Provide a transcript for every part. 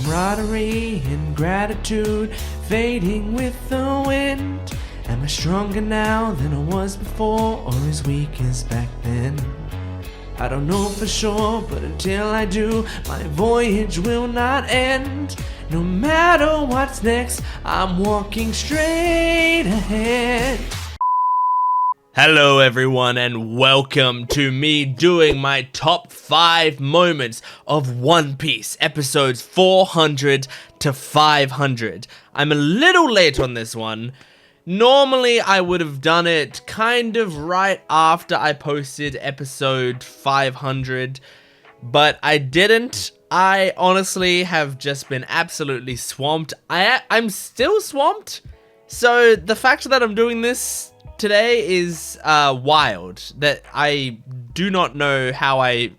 camaraderie and gratitude fading with the wind. Am I stronger now than I was before, or as weak as back then? I don't know for sure, but until I do, my voyage will not end. No matter what's next, I'm walking straight ahead. Hello everyone, and welcome to me doing my top 5 moments of One Piece, episodes 400 to 500. I'm a little late on this one. Normally I would have done it kind of right after I posted episode 500, but I didn't. I honestly have just been absolutely swamped. I'm still swamped, so the fact that I'm doing this today is wild. That I do not know how I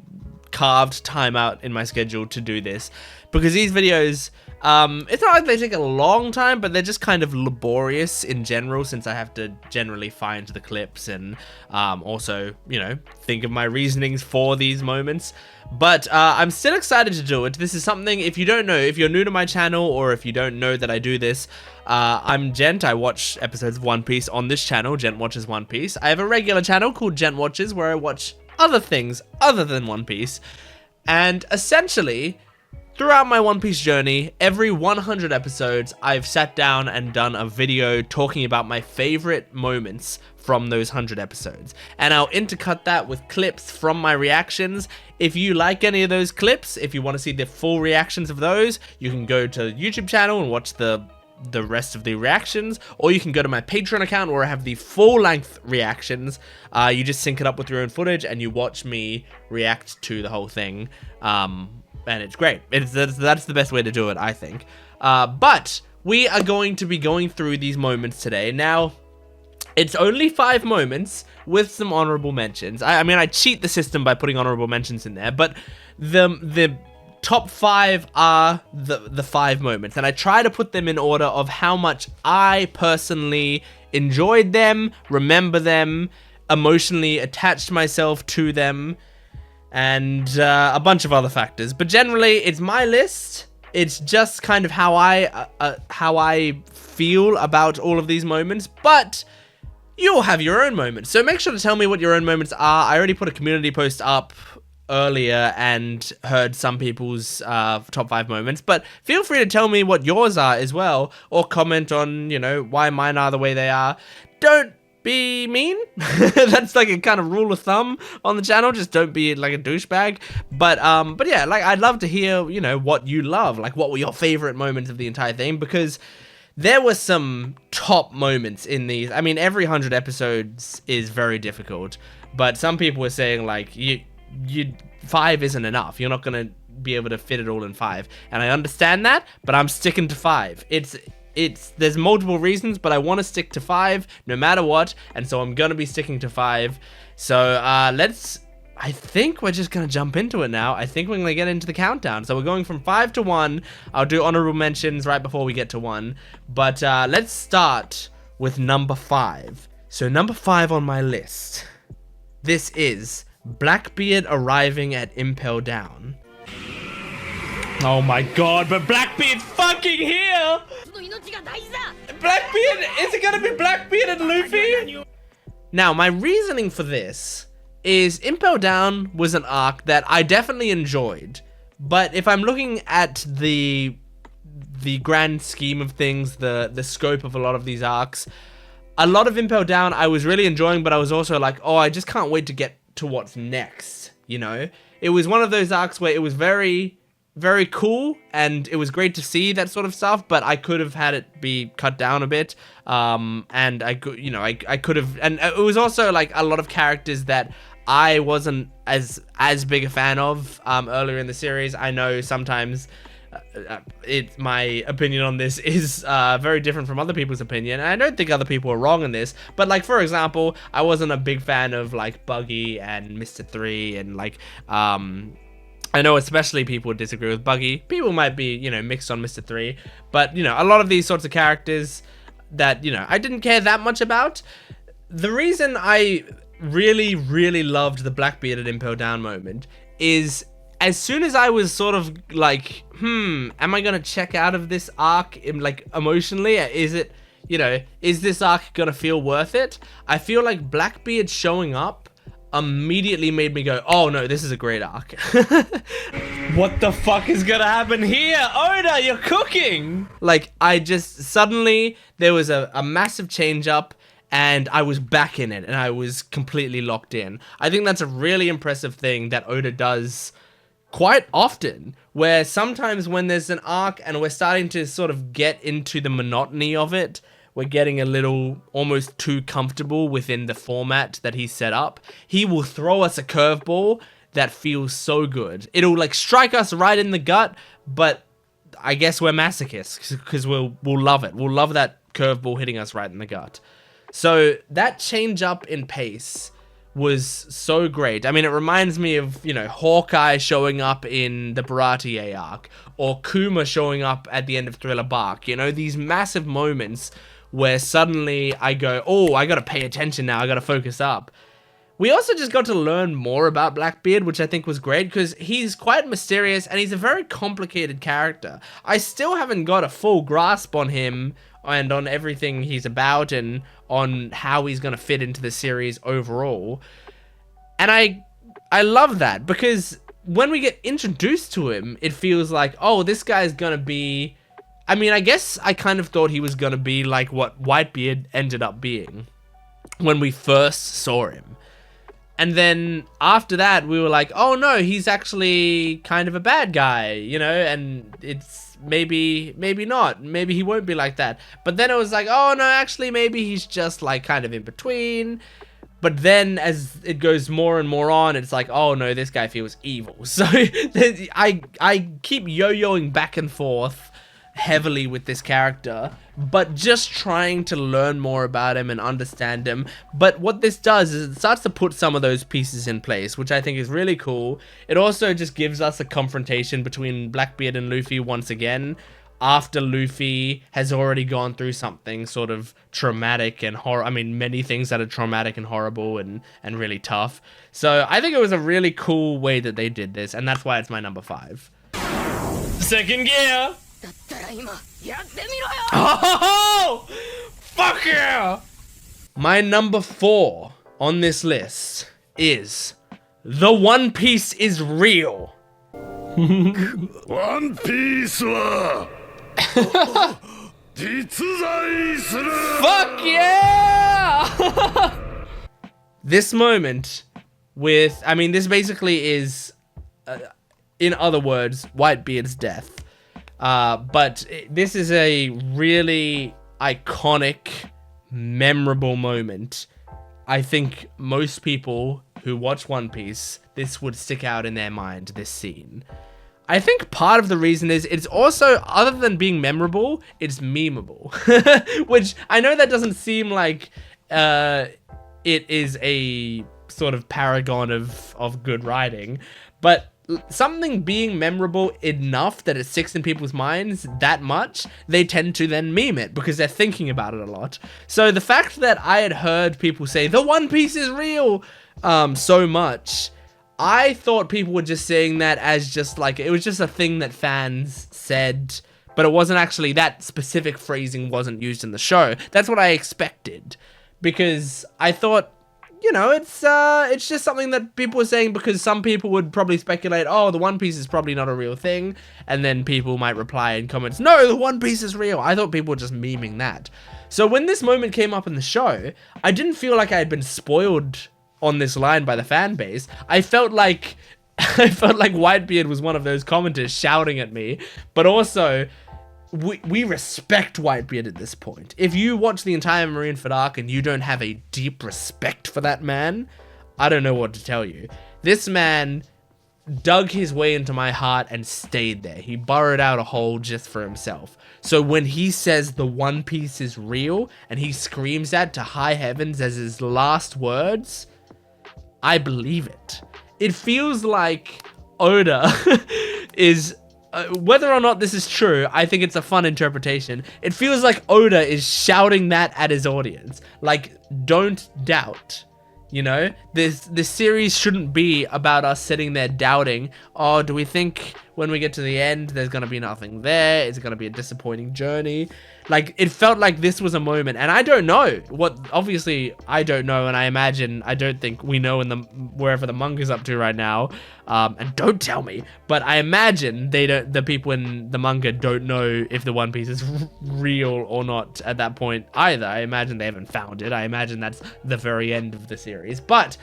carved time out in my schedule to do this, because these videos, it's not like they take a long time, but they're just kind of laborious in general, since I have to generally find the clips and also, you know, think of my reasonings for these moments. But I'm still excited to do it. This is something, if you don't know, if you're new to my channel, or if you don't know that I do this, I'm Gent. I watch episodes of One Piece on this channel, Jent Watches One Piece. I have a regular channel called Jent Watches, where I watch other things other than One Piece. And essentially, throughout my One Piece journey, every 100 episodes, I've sat down and done a video talking about my favorite moments from those 100 episodes. And I'll intercut that with clips from my reactions. If you like any of those clips, if you want to see the full reactions of those, you can go to the YouTube channel and watch the rest of the reactions, or you can go to my Patreon account where I have the full-length reactions. You just sync it up with your own footage and you watch me react to the whole thing. And it's great. That's the best way to do it, I think. But we are going to be going through these moments today. Now, it's only 5 moments with some honorable mentions. I mean, I cheat the system by putting honorable mentions in there, but the top 5 are the 5 moments, and I try to put them in order of how much I personally enjoyed them, remember them, emotionally attached myself to them, and a bunch of other factors. But generally, it's my list. It's just kind of how I feel about all of these moments, but you'll have your own moments. So make sure to tell me what your own moments are. I already put a community post up earlier and heard some people's top 5 moments, but feel free to tell me what yours are as well, or comment on, you know, why mine are the way they are. Don't be mean. That's like a kind of rule of thumb on the channel. Just don't be like a douchebag. But yeah, like, I'd love to hear, you know, what you love. Like, what were your favorite moments of the entire thing? Because there were some top moments in these. I mean, every 100 episodes is very difficult, but some people were saying, like, you 5 isn't enough. You're not gonna be able to fit it all in 5, and I understand that, but I'm sticking to 5. There's multiple reasons, but I want to stick to 5 no matter what, and so I'm gonna be sticking to 5. So I think we're just gonna jump into it now. I think we're gonna get into the countdown. So we're going from 5 to 1. I'll do honorable mentions right before we get to 1, but let's start with number 5. So number 5 on my list, this is Blackbeard arriving at Impel Down. Oh my god, but Blackbeard fucking here! Blackbeard? Is it gonna be Blackbeard and Luffy? Now, my reasoning for this is Impel Down was an arc that I definitely enjoyed, but if I'm looking at the grand scheme of things, the scope of a lot of these arcs, a lot of Impel Down I was really enjoying, but I was also like, oh, I just can't wait to get to what's next, you know? It was one of those arcs where it was very, very cool, and it was great to see that sort of stuff, but I could have had it be cut down a bit, and I could, you know, I could have, and it was also like a lot of characters that I wasn't as big a fan of earlier in the series. I know sometimes my opinion on this is very different from other people's opinion, and I don't think other people are wrong in this, but like, for example, I wasn't a big fan of like Buggy and Mr. 3, and like I know especially people disagree with Buggy. People might be, you know, mixed on Mr. 3, but you know, a lot of these sorts of characters that, you know, I didn't care that much about. The reason I really loved the Blackbeard at Impel Down moment is as soon as I was sort of like, am I gonna check out of this arc, like, emotionally? Is it, you know, is this arc gonna feel worth it? I feel like Blackbeard showing up immediately made me go, oh no, this is a great arc. What the fuck is gonna happen here? Oda, you're cooking! Like, I just, suddenly, there was a massive change up, and I was back in it, and I was completely locked in. I think that's a really impressive thing that Oda does quite often, where sometimes when there's an arc and we're starting to sort of get into the monotony of it, we're getting a little almost too comfortable within the format that he's set up, he will throw us a curveball that feels so good. It'll like strike us right in the gut, but I guess we're masochists because we'll love it. We'll love that curveball hitting us right in the gut. So that change up in pace was so great. I mean, it reminds me of, you know, Hawkeye showing up in the Baratie arc, or Kuma showing up at the end of Thriller Bark. You know, these massive moments where suddenly I go, oh, I gotta pay attention now, I gotta focus up. We also just got to learn more about Blackbeard, which I think was great, because he's quite mysterious and he's a very complicated character. I still haven't got a full grasp on him and on everything he's about and on how he's going to fit into the series overall. And I love that, because when we get introduced to him, it feels like, oh, this guy's going to be... I mean, I guess I kind of thought he was going to be like what Whitebeard ended up being when we first saw him. And then after that, we were like, oh no, he's actually kind of a bad guy, you know, and it's maybe not. Maybe he won't be like that. But then it was like, oh no, actually, maybe he's just like kind of in between. But then as it goes more and more on, it's like, oh no, this guy feels evil. So I keep yo-yoing back and forth heavily with this character, but just trying to learn more about him and understand him. But what this does is it starts to put some of those pieces in place, which I think is really cool. It also just gives us a confrontation between Blackbeard and Luffy once again, after Luffy has already gone through something sort of traumatic and I mean, many things that are traumatic and horrible and really tough. So I think it was a really cool way that they did this, and that's why it's my number 5. Second gear! Oh, fuck yeah! My number 4 on this list is The One Piece is Real. One Piece wa jitsuzai suru. Fuck yeah! This moment with, I mean, this basically is, in other words, Whitebeard's death. But this is a really iconic, memorable moment. I think most people who watch One Piece, this would stick out in their mind, this scene. I think part of the reason is it's also, other than being memorable, it's memeable. Which I know that doesn't seem like it is a sort of paragon of good writing, but something being memorable enough that it sticks in people's minds that much, they tend to then meme it because they're thinking about it a lot. So the fact that I had heard people say, the One Piece is real, so much, I thought people were just saying that as just like, it was just a thing that fans said, but it wasn't actually, that specific phrasing wasn't used in the show. That's what I expected, because I thought, you know, it's just something that people were saying because some people would probably speculate, oh, the One Piece is probably not a real thing, and then people might reply in comments, no, the One Piece is real. I thought people were just memeing that. So when this moment came up in the show, I didn't feel like I had been spoiled on this line by the fan base. I felt like Whitebeard was one of those commenters shouting at me, but also we respect Whitebeard at this point. If you watch the entire Marineford arc and you don't have a deep respect for that man, I don't know what to tell you. This man dug his way into my heart and stayed there. He burrowed out a hole just for himself. So when he says the One Piece is real and he screams that to high heavens as his last words, I believe it. It feels like Oda is... whether or not this is true, I think it's a fun interpretation. It feels like Oda is shouting that at his audience. Like, don't doubt. You know, this series shouldn't be about us sitting there doubting, oh, do we think when we get to the end there's gonna be nothing there? Is it gonna be a disappointing journey? Like, it felt like this was a moment, and I don't know what, obviously I don't know, and I don't think we know in the wherever the manga's up to right now, and don't tell me, but I imagine the people in the manga don't know if the One Piece is real or not at that point either. I imagine they haven't found it. I imagine that's the very end of the series, but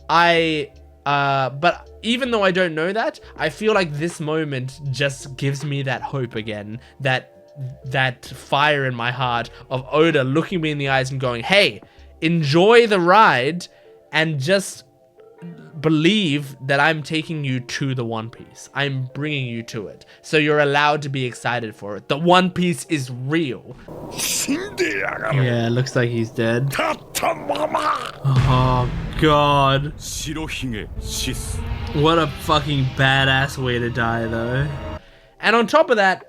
but even though I don't know that, I feel like this moment just gives me that hope again, that fire in my heart of Oda looking me in the eyes and going, hey, enjoy the ride and just believe that I'm taking you to the One Piece. I'm bringing you to it. So you're allowed to be excited for it. The One Piece is real. Yeah, looks like he's dead. Oh, God. What a fucking badass way to die, though. And on top of that,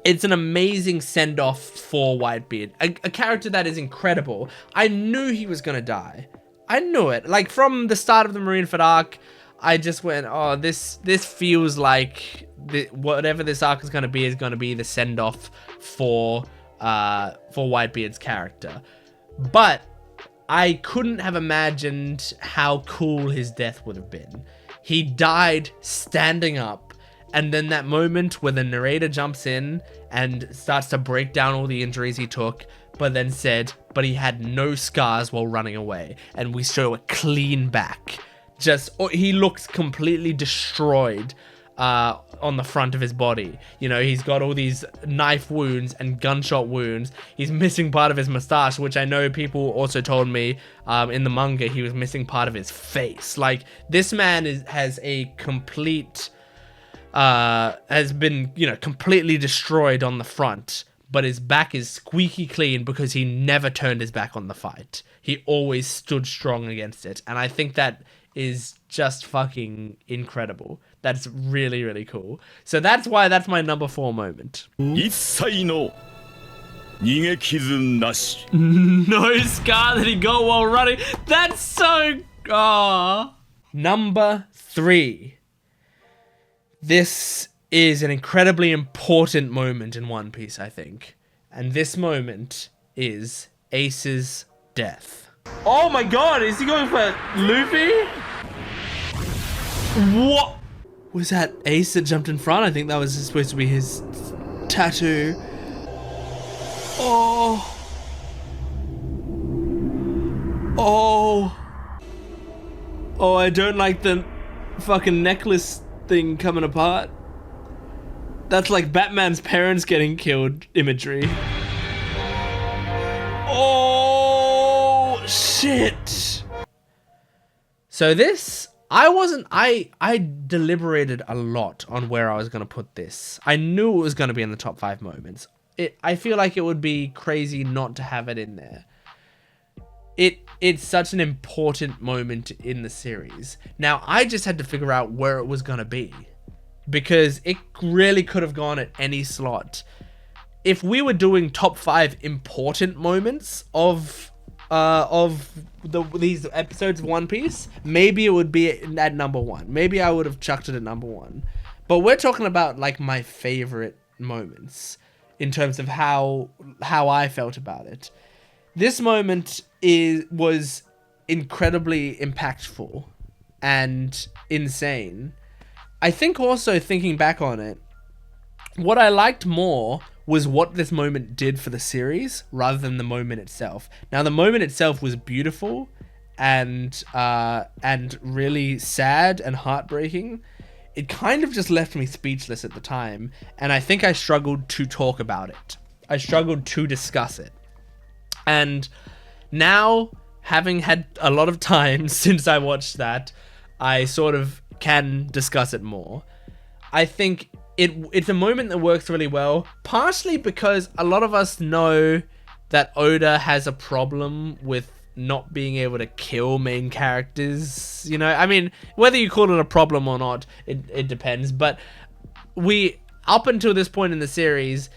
it's an amazing send-off for Whitebeard. A character that is incredible. I knew he was gonna die. I knew it. Like, from the start of the Marineford arc, I just went, oh, this feels like whatever this arc is gonna be the send-off for Whitebeard's character. But I couldn't have imagined how cool his death would have been. He died standing up. And then that moment where the narrator jumps in and starts to break down all the injuries he took, but then said, but he had no scars while running away. And we show a clean back. He looks completely destroyed on the front of his body. You know, he's got all these knife wounds and gunshot wounds. He's missing part of his mustache, which I know people also told me in the manga he was missing part of his face. Like, this man has a complete... has been, you know, completely destroyed on the front, but his back is squeaky clean because he never turned his back on the fight. He always stood strong against it, and I think that is just fucking incredible. That's really, really cool. So that's why that's my number 4 moment. No scar that he got while running. That's so... Aww. Number 3. This is an incredibly important moment in One Piece, I think. And this moment is Ace's death. Oh my god, is he going for Luffy? What? Was that Ace that jumped in front? I think that was supposed to be his tattoo. Oh. Oh. Oh, I don't like the fucking necklace thing coming apart. That's like Batman's parents getting killed imagery. Oh shit. So this, I deliberated a lot on where I was gonna put this. I knew it was gonna be in the top 5 moments. I feel like it would be crazy not to have it in there. It's such an important moment in the series. Now, I just had to figure out where it was gonna be, because it really could have gone at any slot. If we were doing top 5 important moments of these episodes of One Piece, maybe it would be at number 1. Maybe I would have chucked it at number 1. But we're talking about like my favorite moments in terms of how I felt about it. This moment was incredibly impactful and insane. I think also, thinking back on it, what I liked more was what this moment did for the series rather than the moment itself. Now, the moment itself was beautiful and really sad and heartbreaking. It kind of just left me speechless at the time, and I think I struggled to talk about it. I struggled to discuss it. And now, having had a lot of time since I watched that, I sort of can discuss it more. I think it's a moment that works really well, partially because a lot of us know that Oda has a problem with not being able to kill main characters. You know, I mean, whether you call it a problem or not, it depends. But up until this point in the series,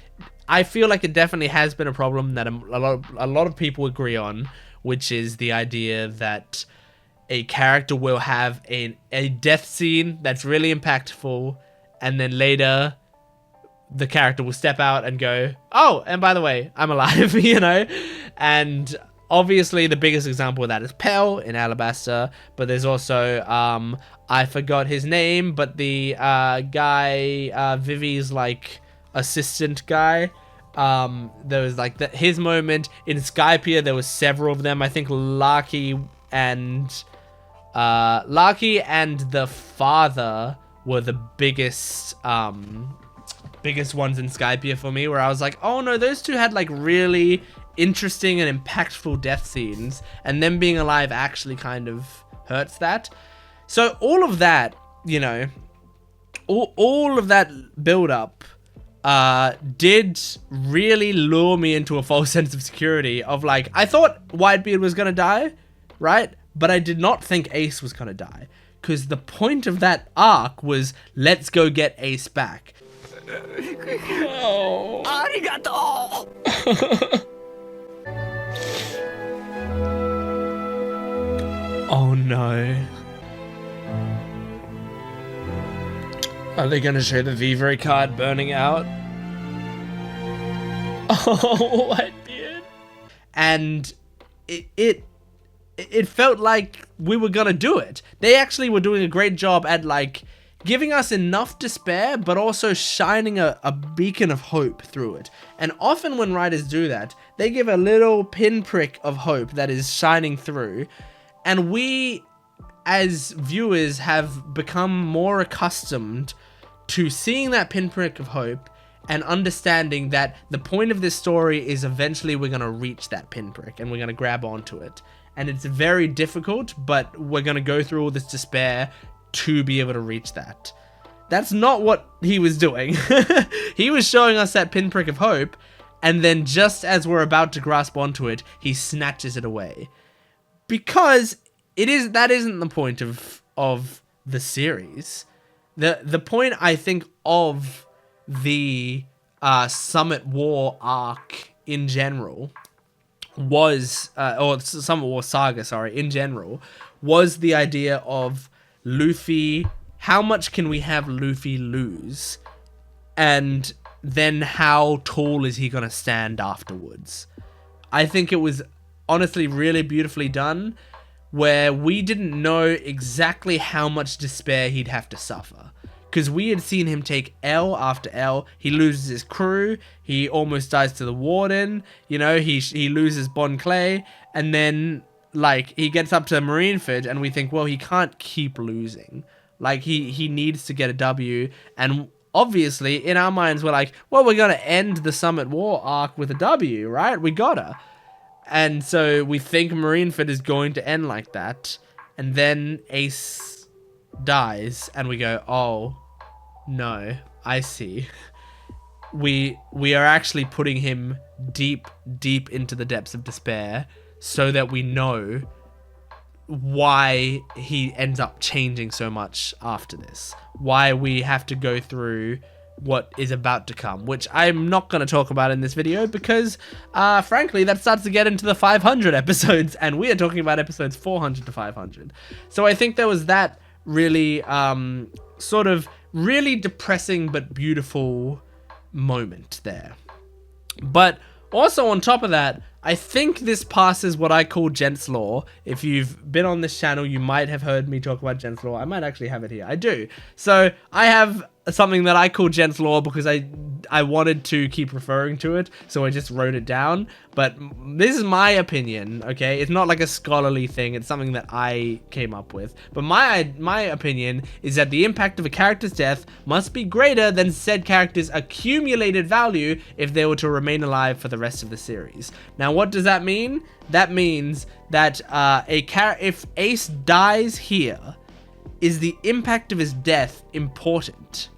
I feel like it definitely has been a problem that a lot of people agree on, which is the idea that a character will have a death scene that's really impactful, and then later the character will step out and go, oh, and by the way, I'm alive, you know? And obviously the biggest example of that is Pell in Alabasta, but there's also, I forgot his name, but the guy, Vivi's like assistant guy, there was like his moment in Skypiea. There was several of them. I think Larky and the father were the biggest ones in Skypiea for me, where I was like, oh no, those two had like really interesting and impactful death scenes, and them being alive actually kind of hurts that. So all of that, you know, all of that build up did really lure me into a false sense of security of like, I thought Whitebeard was gonna die, right? But I did not think Ace was gonna die, because the point of that arc was, let's go get Ace back. Oh. Arigato! Oh no. Are they gonna show the Vivre card burning out? Oh, Whitebeard. And it felt like we were gonna do it. They actually were doing a great job at like giving us enough despair, but also shining a beacon of hope through it. And often when writers do that, they give a little pinprick of hope that is shining through. And we, as viewers, have become more accustomed to seeing that pinprick of hope and understanding that the point of this story is eventually we're going to reach that pinprick and we're going to grab onto it. And it's very difficult, but we're going to go through all this despair to be able to reach that. That's not what he was doing. He was showing us that pinprick of hope, and then just as we're about to grasp onto it, he snatches it away. Because that isn't the point of the series. The point, I think, of the Summit War arc in general was, or Summit War saga, sorry, in general, was the idea of Luffy, how much can we have Luffy lose? And then how tall is he gonna stand afterwards? I think it was honestly really beautifully done, where we didn't know exactly how much despair he'd have to suffer. Because we had seen him take L after L. He loses his crew. He almost dies to the warden. You know, he loses Bon Clay. And then, like, he gets up to Marineford and we think, well, he can't keep losing. Like, he needs to get a W. And obviously, in our minds, we're like, well, we're going to end the Summit War arc with a W, right? We gotta. And so we think Marineford is going to end like that. And then Ace dies and we go, oh no, I see. We are actually putting him deep into the depths of despair so that we know why he ends up changing so much after this. Why we have to go through what is about to come, which I'm not going to talk about in this video because, frankly, that starts to get into the 500 episodes, and we are talking about episodes 400 to 500. So I think there was that really, sort of really depressing but beautiful moment there. But also on top of that, I think this passes what I call Gent's Law. If you've been on this channel, you might have heard me talk about Gent's Law. I might actually have it here. I do. So I have something that I call Gent's Law because I wanted to keep referring to it, so I just wrote it down. But this is my opinion, okay? It's not like a scholarly thing. It's something that I came up with. But my opinion is that the impact of a character's death must be greater than said character's accumulated value if they were to remain alive for the rest of the series. Now, what does that mean? That means that if Ace dies here, is the impact of his death important?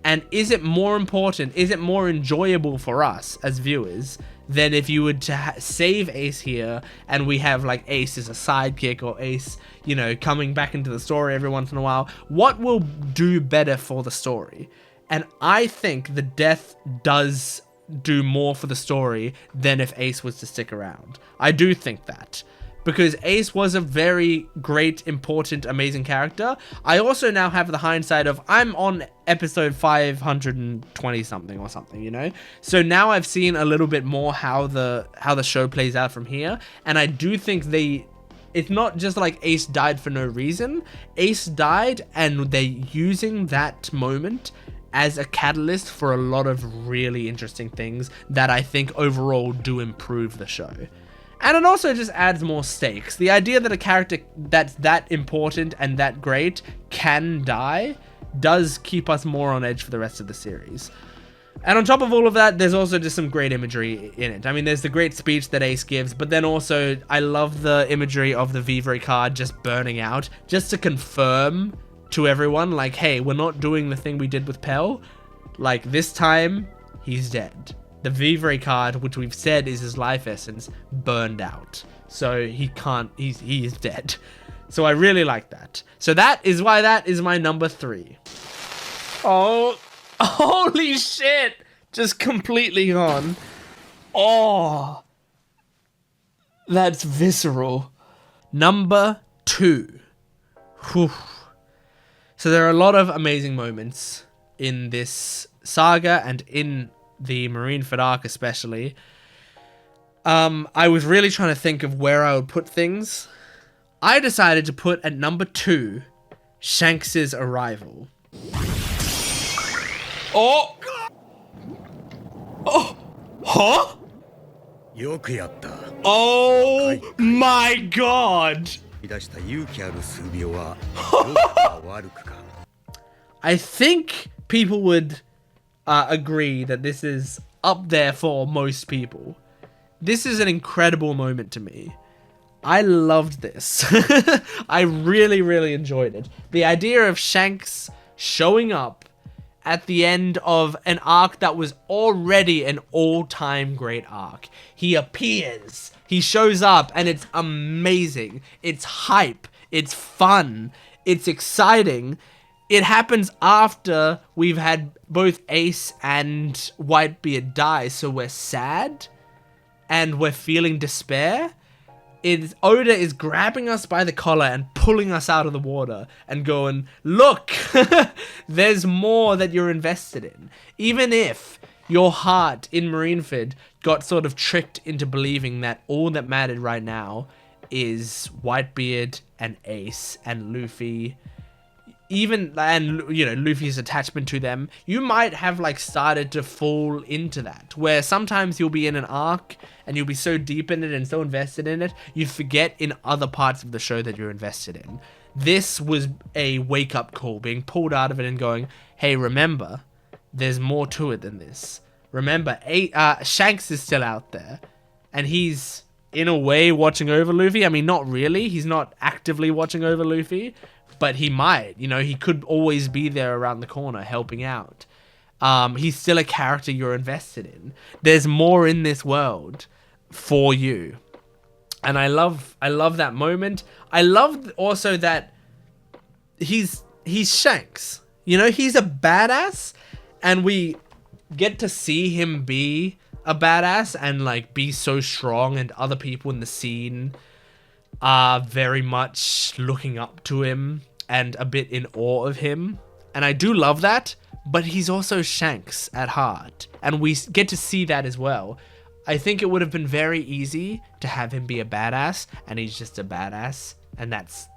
And is it more important, is it more enjoyable for us as viewers than if you were to save Ace here and we have like Ace as a sidekick or Ace, you know, coming back into the story every once in a while? What will do better for the story? And I think the death does do more for the story than if Ace was to stick around. I do think that. because Ace was a very great, important, amazing character. I also now have the hindsight of I'm on episode 520 something or something, you know? So now I've seen a little bit more how the show plays out from here, and I do think it's not just like Ace died for no reason. Ace died and they're using that moment as a catalyst for a lot of really interesting things that I think overall do improve the show. And it also just adds more stakes. The idea that a character that's that important and that great can die does keep us more on edge for the rest of the series. And on top of all of that, there's also just some great imagery in it. I mean, there's the great speech that Ace gives, but then also I love the imagery of the Vivre card just burning out, just to confirm to everyone, like, hey, we're not doing the thing we did with Pell. Like, this time, he's dead. The Vivre card, which we've said is his life essence, burned out. So he is dead. So I really like that. So that is why that is my number 3. Oh, holy shit. Just completely gone. Oh, that's visceral. Number 2. Whew. So there are a lot of amazing moments in this saga and in the Marineford arc especially. I was really trying to think of where I would put things. I decided to put at number 2, Shanks' arrival. Oh! Oh! Huh? Oh my god! I think people would agree that this is up there for most people. This is an incredible moment to me. I loved this. I really, really enjoyed it. The idea of Shanks showing up at the end of an arc that was already an all-time great arc. He appears, he shows up, and it's amazing. It's hype, it's fun, it's exciting. It happens after we've had both Ace and Whitebeard die, so we're sad and we're feeling despair. Oda is grabbing us by the collar and pulling us out of the water and going, look, there's more that you're invested in. Even if your heart in Marineford got sort of tricked into believing that all that mattered right now is Whitebeard and Ace and Luffy, and you know, Luffy's attachment to them, you might have like started to fall into that, where sometimes you'll be in an arc and you'll be so deep in it and so invested in it, you forget in other parts of the show that you're invested in. This was a wake-up call, being pulled out of it and going, hey, remember, there's more to it than this. Remember, Shanks is still out there, and he's in a way watching over Luffy. I mean, not really, he's not actively watching over Luffy, but he might, you know, he could always be there around the corner helping out. He's still a character you're invested in. There's more in this world for you. And I love that moment. I love also that he's Shanks. You know, he's a badass, and we get to see him be a badass and like be so strong, and other people in the scene are very much looking up to him and a bit in awe of him. And I do love that, but he's also Shanks at heart, and we get to see that as well. I think it would have been very easy to have him be a badass, and he's just a badass, and that's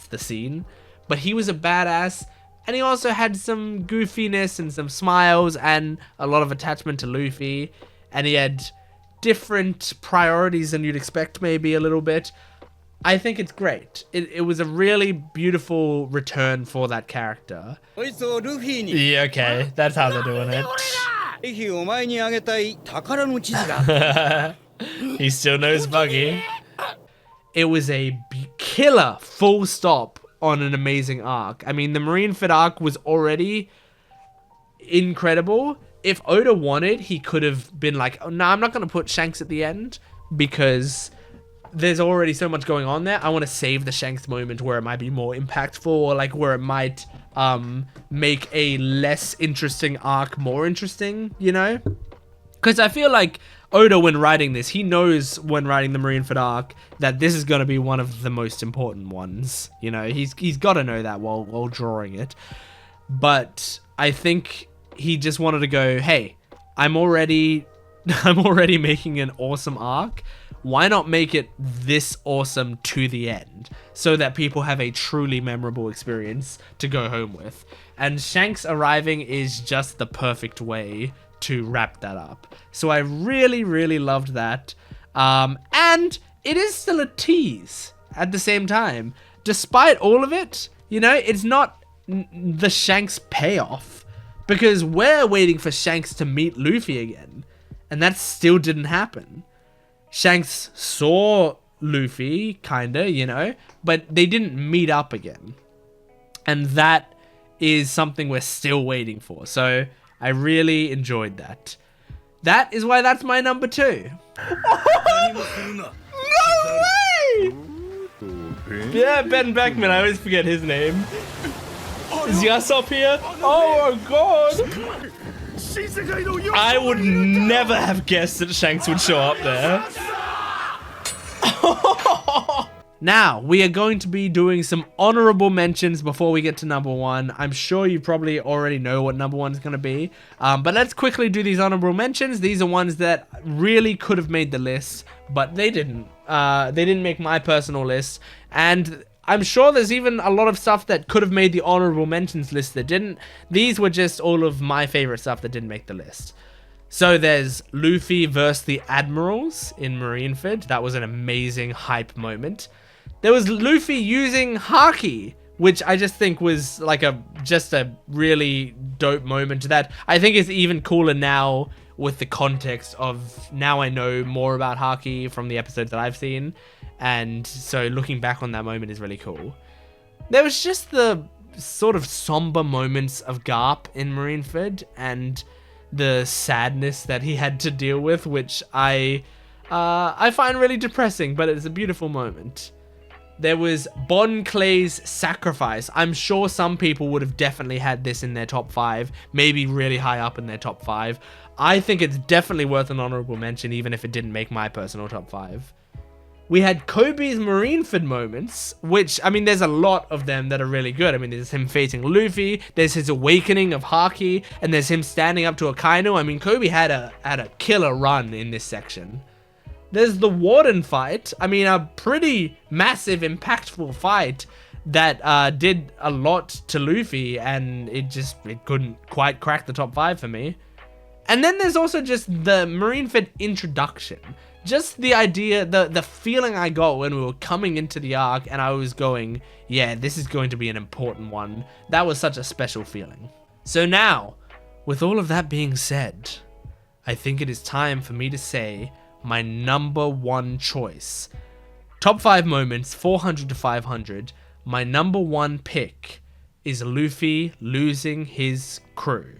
the scene. But he was a badass, and he also had some goofiness and some smiles and a lot of attachment to Luffy, and he had different priorities than you'd expect, maybe a little bit. I think it's great. It was a really beautiful return for that character. Yeah, okay, that's how they're doing it. He still knows Buggy. It was a killer full stop on an amazing arc. I mean, the Marineford arc was already incredible. If Oda wanted, he could have been like, oh, no, I'm not going to put Shanks at the end because there's already so much going on there. I want to save the Shanks moment where it might be more impactful, or like where it might make a less interesting arc more interesting, you know? Because I feel like Oda, when writing this, he knows when writing the Marineford arc that this is going to be one of the most important ones. You know, he's got to know that while drawing it. But I think he just wanted to go, hey, I'm already making an awesome arc. Why not make it this awesome to the end so that people have a truly memorable experience to go home with? And Shanks arriving is just the perfect way to wrap that up. So I really, really loved that. And it is still a tease at the same time. Despite all of it, you know, it's not the Shanks payoff, because we're waiting for Shanks to meet Luffy again, and that still didn't happen. Shanks saw Luffy, kinda, you know, but they didn't meet up again. And that is something we're still waiting for. So I really enjoyed that. That is why that's my number 2. No way! Yeah, Ben Beckman, I always forget his name. Is Usopp here? Oh my god! I would never have guessed that Shanks would show up there. Now, we are going to be doing some honorable mentions before we get to number 1. I'm sure you probably already know what number 1 is going to be. But let's quickly do these honorable mentions. These are ones that really could have made the list, but they didn't. They didn't make my personal list. And I'm sure there's even a lot of stuff that could have made the honorable mentions list that didn't. These were just all of my favorite stuff that didn't make the list. So there's Luffy versus the Admirals in Marineford. That was an amazing hype moment. There was Luffy using Haki, which I just think was like just a really dope moment that I think is even cooler now with the context of now I know more about Haki from the episodes that I've seen. And so looking back on that moment is really cool. There was just the sort of somber moments of Garp in Marineford and the sadness that he had to deal with, which I find really depressing, but it's a beautiful moment. There was Bon Clay's sacrifice. I'm sure some people would have definitely had this in their top 5, maybe really high up in their top 5. I think it's definitely worth an honorable mention, even if it didn't make my personal top 5. We had Kobe's Marineford moments, which, I mean, there's a lot of them that are really good. I mean, there's him facing Luffy, there's his awakening of Haki, and there's him standing up to Akainu. I mean, Kobe had a killer run in this section. There's the Warden fight. I mean, a pretty massive, impactful fight that did a lot to Luffy, and it couldn't quite crack the top 5 for me. And then there's also just the Marineford introduction. Just the idea, the feeling I got when we were coming into the arc and I was going, yeah, this is going to be an important one. That was such a special feeling. So now, with all of that being said, I think it is time for me to say my number 1 choice. Top 5 moments, 400 to 500. My number 1 pick is Luffy losing his crew.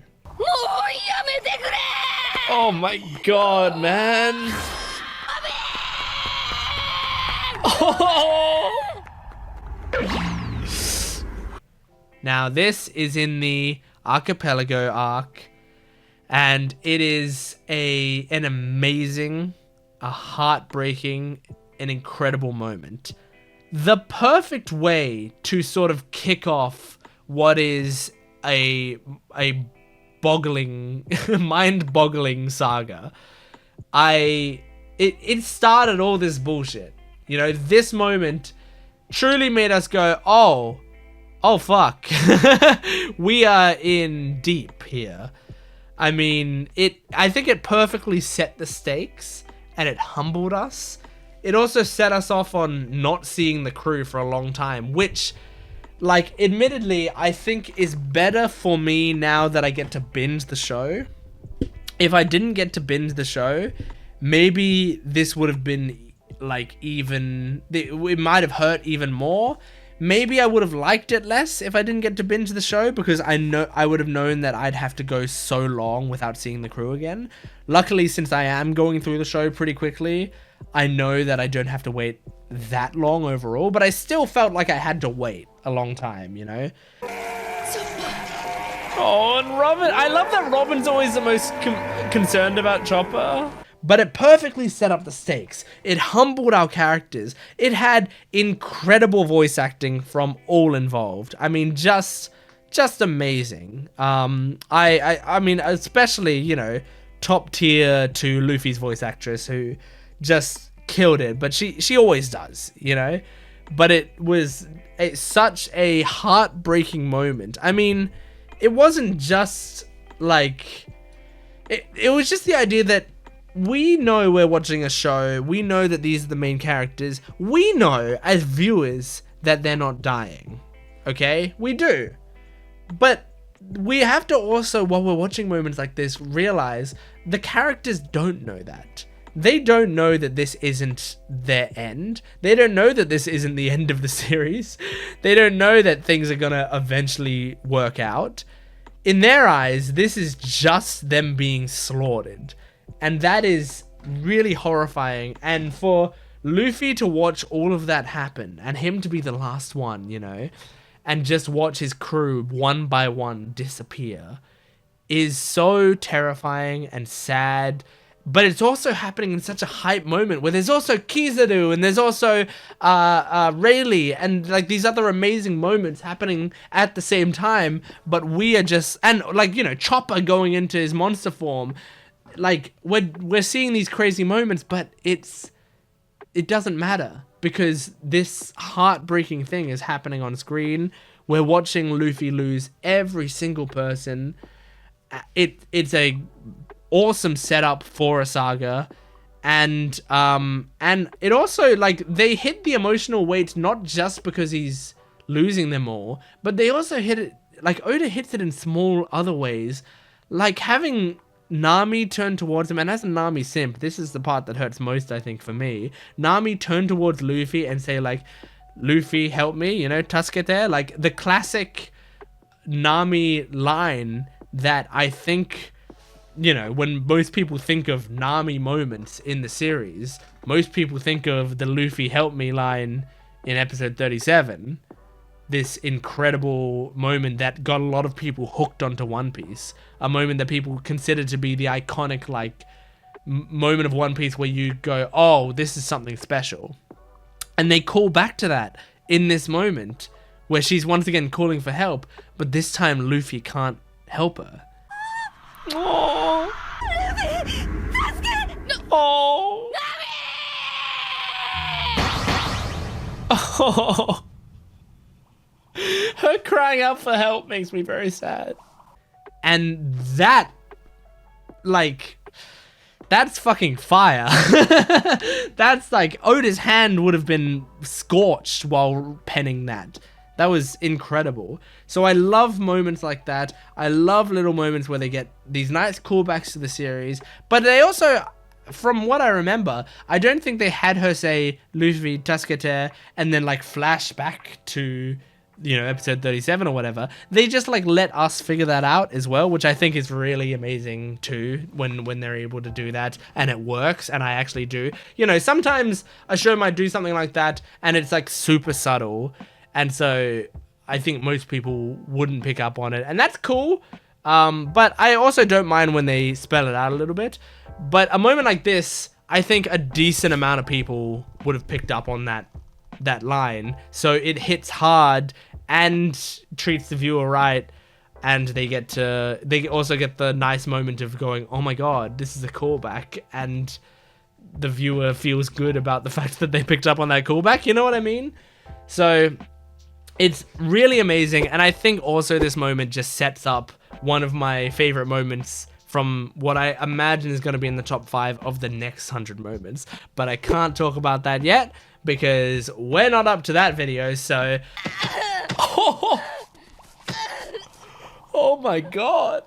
Oh my god, man. Oh. Now this is in the archipelago arc, and it is an amazing, a heartbreaking, an incredible moment. The perfect way to sort of kick off what is a boggling, mind-boggling saga. It started all this bullshit. You know, this moment truly made us go, oh fuck. We are in deep here. I mean, I think it perfectly set the stakes and it humbled us. It also set us off on not seeing the crew for a long time, which, like, admittedly, I think is better for me now that I get to binge the show. If I didn't get to binge the show, maybe this would have been, like, it might have hurt even more. Maybe I would have liked it less if I didn't get to binge the show, because I would have known that I'd have to go so long without seeing the crew again. Luckily, since I am going through the show pretty quickly, I know that I don't have to wait that long overall, but I still felt like I had to wait a long time, you know? Oh, and Robin, I love that Robin's always the most concerned about Chopper. but it perfectly set up the stakes. It humbled our characters. It had incredible voice acting from all involved. I mean, just amazing. I mean, especially, you know, top tier to Luffy's voice actress, who just killed it, but she always does, you know. But it's such a heartbreaking moment. I mean, it wasn't just like it was just the idea that we know we're watching a show, we know that these are the main characters, we know as viewers that they're not dying, okay? We do. But we have to also, while we're watching moments like this, realize the characters don't know that. They don't know that this isn't their end. They don't know that this isn't the end of the series. They don't know that things are gonna eventually work out. In their eyes, this is just them being slaughtered. And that is really horrifying. And for Luffy to watch all of that happen, and him to be the last one, you know, and just watch his crew one by one disappear, is so terrifying and sad. But it's also happening in such a hype moment where there's also Kizaru and there's also Rayleigh and like these other amazing moments happening at the same time. But we are just, and like, you know, Chopper going into his monster form. Like we're seeing these crazy moments, but it doesn't matter because this heartbreaking thing is happening on screen. We're watching Luffy lose every single person. It's a awesome setup for a saga, and it also, like, they hit the emotional weight not just because he's losing them all, but they also hit it, like, Oda hits it in small other ways, like having Nami turn towards him, and as a Nami simp, this is the part that hurts most, I think, for me. Nami turn towards Luffy and say, like, Luffy, help me, you know, Tasukete, like the classic Nami line that I think, you know, when most people think of Nami moments in the series, most people think of the Luffy help me line in episode 37. This incredible moment that got a lot of people hooked onto One Piece. A moment that people consider to be the iconic, like, moment of One Piece where you go, oh, this is something special. And they call back to that in this moment where she's once again calling for help, but this time Luffy can't help her. Oh. Oh. Oh. Her crying out for help makes me very sad. And that, like, that's fucking fire. That's like, Oda's hand would have been scorched while penning that. That was incredible. So I love moments like that. I love little moments where they get these nice callbacks to the series. But they also, from what I remember, I don't think they had her say Luffy, Tasukete, and then like flash back to, you know, episode 37 or whatever. They just like let us figure that out as well, which I think is really amazing too, when they're able to do that and it works. And I actually do, you know, sometimes a show might do something like that and it's like super subtle. And so I think most people wouldn't pick up on it, and that's cool. But I also don't mind when they spell it out a little bit. But a moment like this, I think a decent amount of people would have picked up on that line. So it hits hard and treats the viewer right. And they also get the nice moment of going, oh my god, this is a callback. And the viewer feels good about the fact that they picked up on that callback. You know what I mean? So it's really amazing, and I think also this moment just sets up one of my favorite moments from what I imagine is going to be in the top 5 of the next 100 moments. But I can't talk about that yet, because we're not up to that video, so... Oh, oh my god.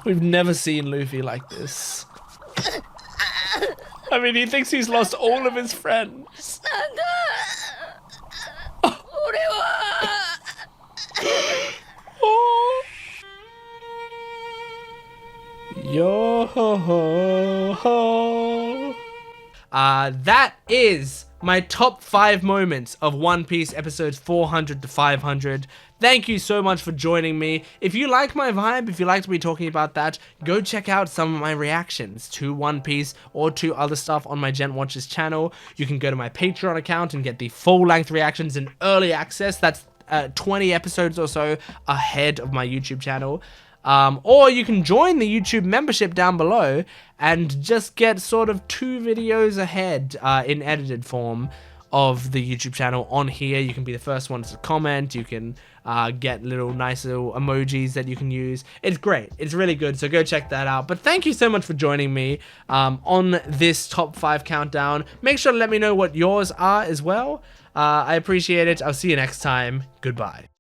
We've never seen Luffy like this. I mean, he thinks he's lost all of his friends. Oh. Yo ho ho ho. That is my top 5 moments of One Piece episodes 400 to 500. Thank you so much for joining me. If you like my vibe, if you liked me talking about that, go check out some of my reactions to One Piece or to other stuff on my Gent Watches channel. You can go to my Patreon account and get the full-length reactions in early access. That's 20 episodes or so ahead of my YouTube channel. Or you can join the YouTube membership down below and just get sort of 2 videos ahead in edited form of the YouTube channel on here. You can be the first one to comment. You can get little nice little emojis that you can use. It's great. It's really good. So go check that out. But thank you so much for joining me on this top 5 countdown. Make sure to let me know what yours are as well. I appreciate it. I'll see you next time. Goodbye.